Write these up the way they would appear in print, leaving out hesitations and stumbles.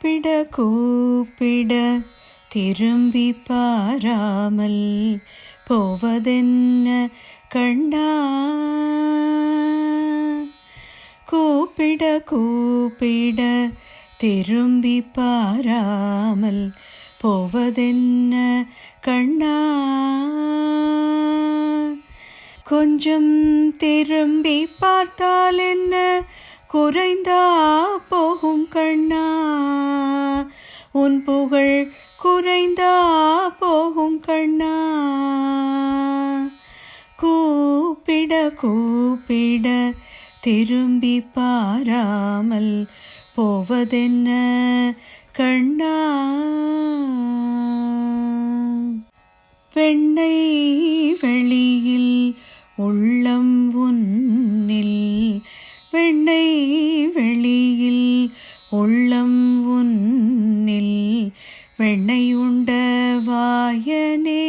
கூப்பிட கூப்பிட திரும்பி பாராமல் போவதென்ன கண்ணா? கூப்பிட கூப்பிட திரும்பி பாராமல் போவதென்ன கண்ணா? கொஞ்சம் திரும்பி பார்த்தால் என்ன குறைந்தா போகும் கண்ணா? உன் புகழ் குறைந்தா போகும் கண்ணா? கூப்பிட கூப்பிட திரும்பி பாராமல் போவதென்ன கண்ணா? வெண்ணை வெளியில் உள்ளம் உன்னில், வெண்ணை வெளியில் உள்ளம் உன்னில், வெண்ணை உண்ட வாயனே,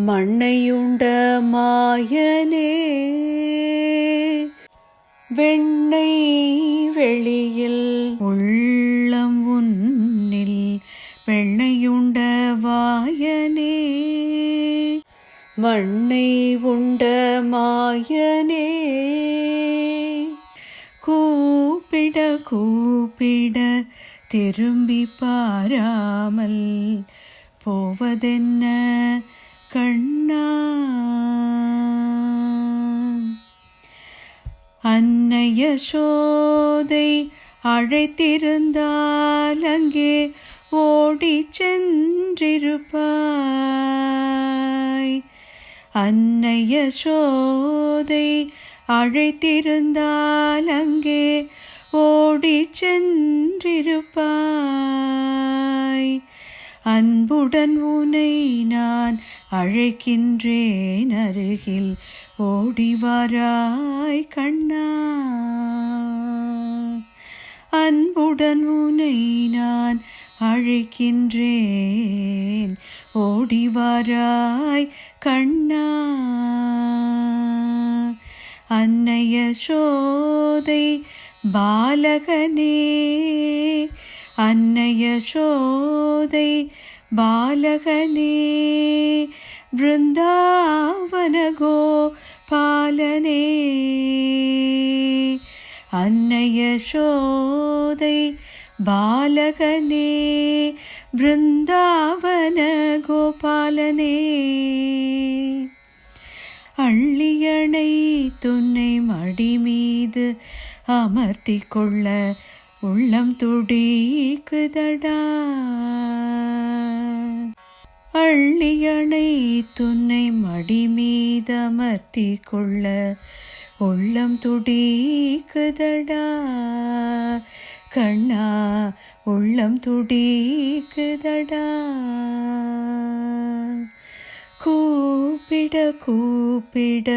மண்ணையுண்ட மாயனே. வெண்ணை வெளியில் உள்ளம் உன்னில், வெண்ணையுண்ட வாயனே, மண்ணை உண்ட மாயனே. கூப்பிட கூப்பிட திரும்பி பாராமல் போவதென்ன கண்ணா? அன்னை யசோதை அழைத்திருந்தால் அங்கே ஓடிச் சென்றிருப்பாய். அன்னை யசோதை அழைத்திருந்தால் அங்கே ஓடிச் சென்றிருப்பாய். அன்புடன் உனை நான் அழைக்கின்றேன், அருகில் ஓடிவாராய் கண்ணா. அன்புடன் உனை நான் அழைக்கின்றேன், ஓடிவாராய் கண்ணா. அன்னை யசோதை பாலகனே, அன்னை யசோதை பாலகனே, பிருந்தாவன கோபாலனே. அன்னை யசோதை பாலகனே, பிருந்தாவன கோபாலனே. அள்ளியணை துன்னை மடி மீது அமர்த்தி கொள்ள உள்ளம் துடிக்குதடா. அள்ளியணை துன்னை மடி மீது அமர்த்தி கொள்ள உள்ளம் துடிக்குதடா கண்ணா, உள்ளம் துடிக்குதடா. கூப்பிட கூப்பிட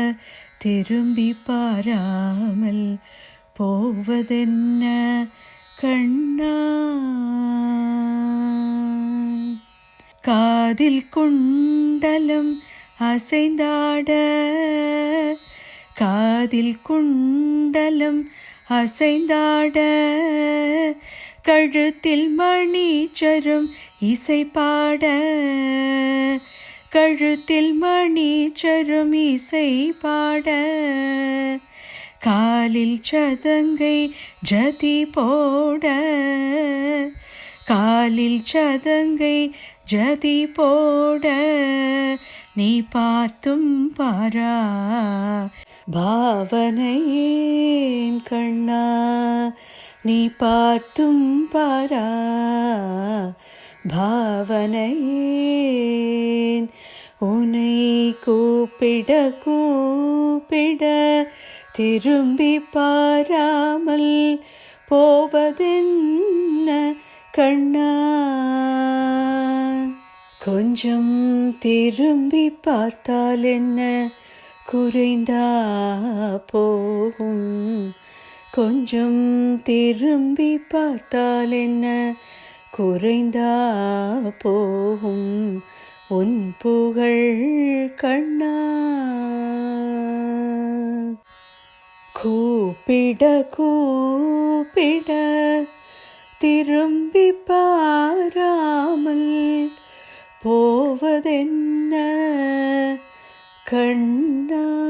திரும்பி பாராமல் போவதென்ன கண்ணா? காதில் குண்டலம் அசைந்தாட, காதில் குண்டலம் அசைந்தாட, கழுத்தில் மணிச்சரம் இசை பாட, கழுத்தில் மணிச்சரம் இசை பாட, காலில் சதங்கை ஜதி போட, காலில் சதங்கை ஜதி போட, நீ பார்த்தும் பாரா பாவனையேன் கண்ணா. நீ பார்த்தும் பாரா பாவனையேன். உன்னை கூப்பிட கூப்பிட திரும்பி பாராமல் போவதென்ன கண்ணா? கொஞ்சம் திரும்பி பார்த்தால் என்ன குறைந்தா போகும்? கொஞ்சம் திரும்பி பார்த்தால் என்ன குறைந்தா போகும்? உன் புகழ் கண்ணா. கூப்பிட கூப்பிட திரும்பி பாராமல் போவதென்ன கண்ணா.